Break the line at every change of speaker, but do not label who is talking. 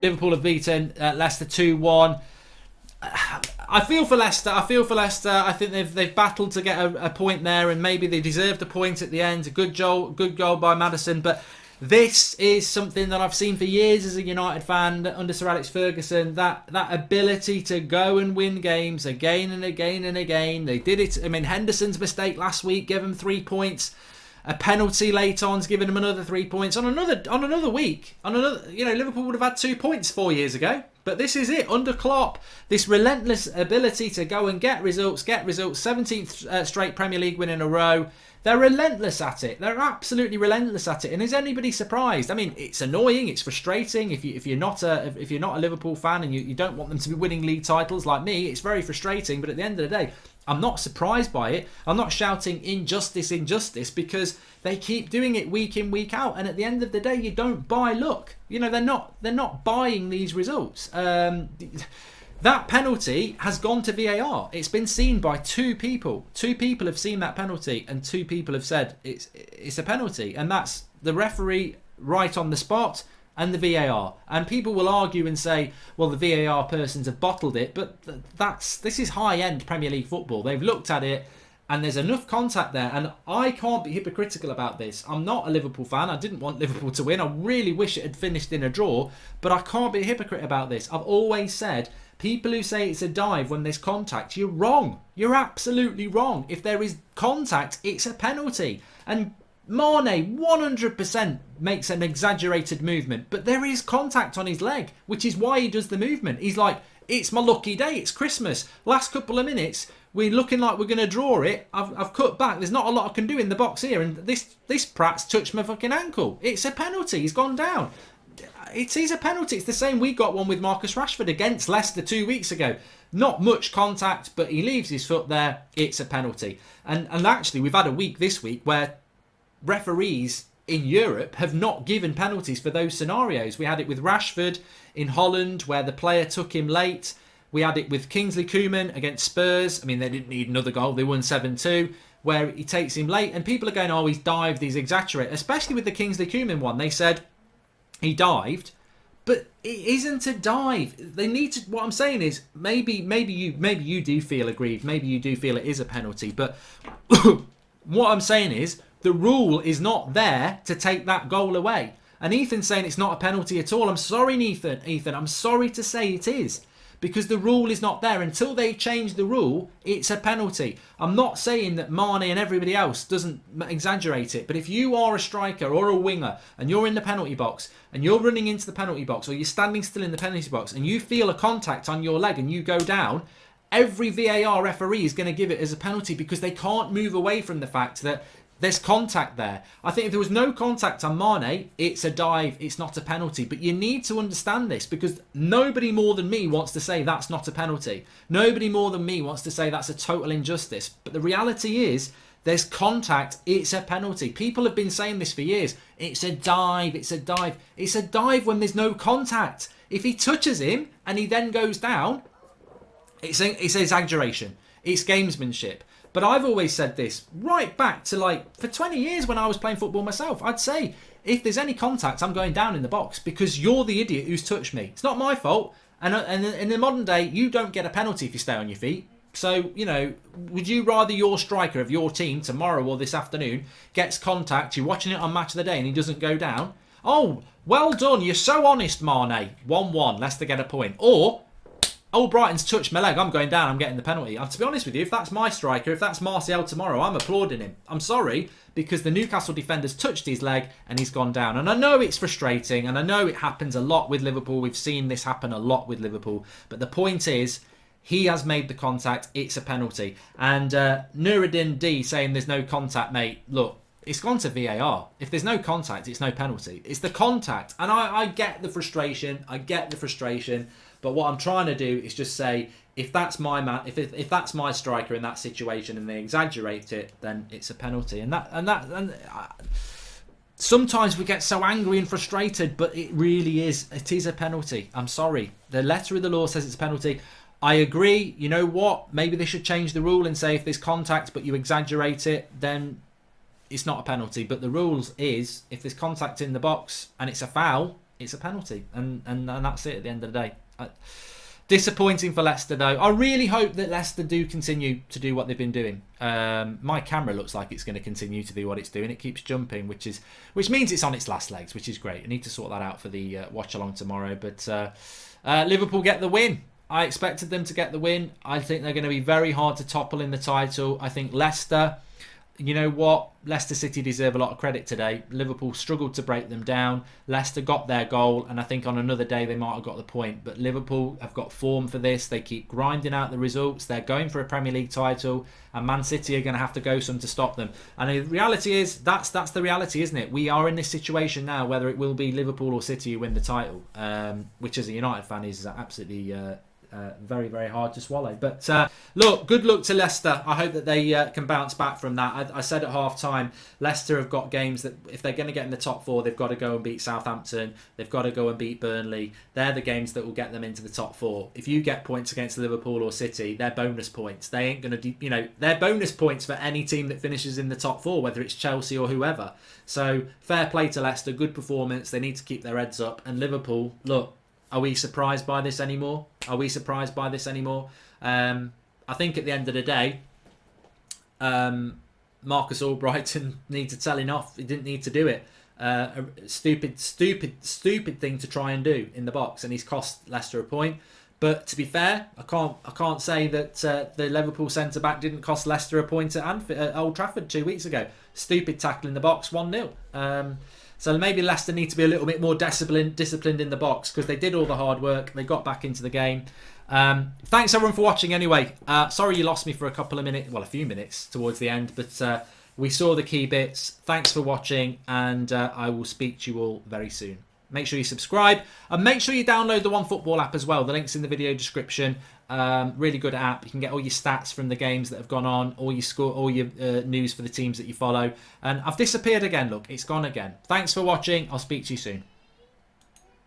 Liverpool have beaten Leicester 2-1. I feel for Leicester. I think they've battled to get a point there, and maybe they deserved a point at the end. A good goal by Maddison. But this is something that I've seen for years as a United fan under Sir Alex Ferguson. That ability to go and win games again and again and again. They did it. I mean, Henderson's mistake last week gave them 3 points. A penalty late on's given them another 3 points. On another week, Liverpool would have had 2 points 4 years ago. But this is it, under Klopp. This relentless ability to go and get results. 17th straight Premier League win in a row. They're relentless at it. They're absolutely relentless at it. And is anybody surprised? I mean, it's annoying, it's frustrating. If you're not a Liverpool fan and you don't want them to be winning league titles like me, it's very frustrating. But at the end of the day, I'm not surprised by it. I'm not shouting injustice, injustice, because they keep doing it week in, week out. And at the end of the day, you don't buy luck. They're not buying these results. That penalty has gone to VAR. It's been seen by 2 people. 2 people have seen that penalty, and 2 people have said it's a penalty. And that's the referee right on the spot and the VAR. And people will argue and say, well, the VAR persons have bottled it, but this is high-end Premier League football. They've looked at it, and there's enough contact there. And I can't be hypocritical about this. I'm not a Liverpool fan. I didn't want Liverpool to win. I really wish it had finished in a draw, but I can't be a hypocrite about this. I've always said, people who say it's a dive when there's contact, you're wrong. You're absolutely wrong. If there is contact, it's a penalty. And Mane 100% makes an exaggerated movement, but there is contact on his leg, which is why he does the movement. He's like, it's my lucky day, it's Christmas. Last couple of minutes, we're looking like we're going to draw it. I've cut back. There's not a lot I can do in the box here, and this prat's touched my fucking ankle. It's a penalty. He's gone down. It is a penalty. It's the same. We got one with Marcus Rashford against Leicester 2 weeks ago. Not much contact, but he leaves his foot there. It's a penalty. And actually, we've had a week this week where referees in Europe have not given penalties for those scenarios. We had it with Rashford in Holland, where the player took him late. We had it with Kingsley Coman against Spurs. I mean, they didn't need another goal. They won 7-2, where he takes him late. And people are going, oh, he's dived, he's exaggerated. Especially with the Kingsley Coman one. They said he dived, but it isn't a dive. They need to. What I'm saying is, maybe you do feel aggrieved. Maybe you do feel it is a penalty. But what I'm saying is, the rule is not there to take that goal away. And Ethan's saying it's not a penalty at all. I'm sorry, Ethan. I'm sorry to say it is. Because the rule is not there. Until they change the rule, it's a penalty. I'm not saying that Mane and everybody else doesn't exaggerate it. But if you are a striker or a winger and you're in the penalty box and you're running into the penalty box, or you're standing still in the penalty box and you feel a contact on your leg and you go down, every VAR referee is going to give it as a penalty, because they can't move away from the fact that there's contact there. I think if there was no contact on Mane, it's a dive, it's not a penalty. But you need to understand this, because nobody more than me wants to say that's not a penalty. Nobody more than me wants to say that's a total injustice. But the reality is, there's contact, it's a penalty. People have been saying this for years. It's a dive, it's a dive. It's a dive when there's no contact. If he touches him and he then goes down, it's exaggeration. It's gamesmanship. But I've always said this, right back to for 20 years when I was playing football myself. I'd say, if there's any contact, I'm going down in the box, because you're the idiot who's touched me. It's not my fault. And in the modern day, you don't get a penalty if you stay on your feet. So, would you rather your striker of your team tomorrow or this afternoon gets contact, you're watching it on Match of the Day, and he doesn't go down? Oh, well done. You're so honest, Mane. 1-1. Leicester get a point. Or, oh, Brighton's touched my leg, I'm going down, I'm getting the penalty. To be honest with you, if that's my striker, if that's Martial tomorrow, I'm applauding him. I'm sorry, because the Newcastle defender's touched his leg and he's gone down. And I know it's frustrating, and I know it happens a lot with Liverpool. We've seen this happen a lot with Liverpool. But the point is, he has made the contact, it's a penalty. And Nuruddin D saying there's no contact, mate. Look, it's gone to VAR. If there's no contact, it's no penalty. It's the contact. And I get the frustration. But what I'm trying to do is just say, if that's my man, if that's my striker in that situation and they exaggerate it, then it's a penalty. And sometimes we get so angry and frustrated, but it really is. It is a penalty. I'm sorry. The letter of the law says it's a penalty. I agree. You know what? Maybe they should change the rule and say, if there's contact but you exaggerate it, then it's not a penalty. But the rules is, if there's contact in the box and it's a foul, it's a penalty, and that's it at the end of the day. Disappointing for Leicester though. I really hope that Leicester do continue to do what they've been doing. My camera looks like it's going to continue to do what it's doing. It keeps jumping, which means it's on its last legs, which is great. I need to sort that out for the watch along tomorrow. But Liverpool get the win. I expected them to get the win. I think they're going to be very hard to topple in the title. I think Leicester, you know what? Leicester City deserve a lot of credit today. Liverpool struggled to break them down. Leicester got their goal, and I think on another day they might have got the point. But Liverpool have got form for this. They keep grinding out the results. They're going for a Premier League title, and Man City are going to have to go some to stop them. And the reality is, that's the reality, isn't it? We are in this situation now, whether it will be Liverpool or City who win the title, which as a United fan is absolutely... very, very hard to swallow. But look, good luck to Leicester. I hope that they can bounce back from that. I said at half time, Leicester have got games that if they're going to get in the top four, they've got to go and beat Southampton. They've got to go and beat Burnley. They're the games that will get them into the top four. If you get points against Liverpool or City, they're bonus points. They ain't going to, they're bonus points for any team that finishes in the top four, whether it's Chelsea or whoever. So fair play to Leicester. Good performance. They need to keep their heads up. And Liverpool, look, are we surprised by this anymore? I think at the end of the day, Marcus Albrighton needs to telling off. He didn't need to do it. A stupid thing to try and do in the box, and he's cost Leicester a point. But to be fair, I can't say that the Liverpool centre back didn't cost Leicester a point at Old Trafford 2 weeks ago. Stupid tackle in the box, 1-0. So maybe Leicester need to be a little bit more disciplined in the box, because they did all the hard work. They got back into the game. Thanks everyone for watching anyway. Sorry you lost me for a few minutes towards the end, but we saw the key bits. Thanks for watching, and I will speak to you all very soon. Make sure you subscribe, and make sure you download the OneFootball app as well. The link's in the video description. Really good app. You can get all your stats from the games that have gone on, all your score, all your news for the teams that you follow. And I've disappeared again. Look, it's gone again. Thanks for watching. I'll speak to you soon.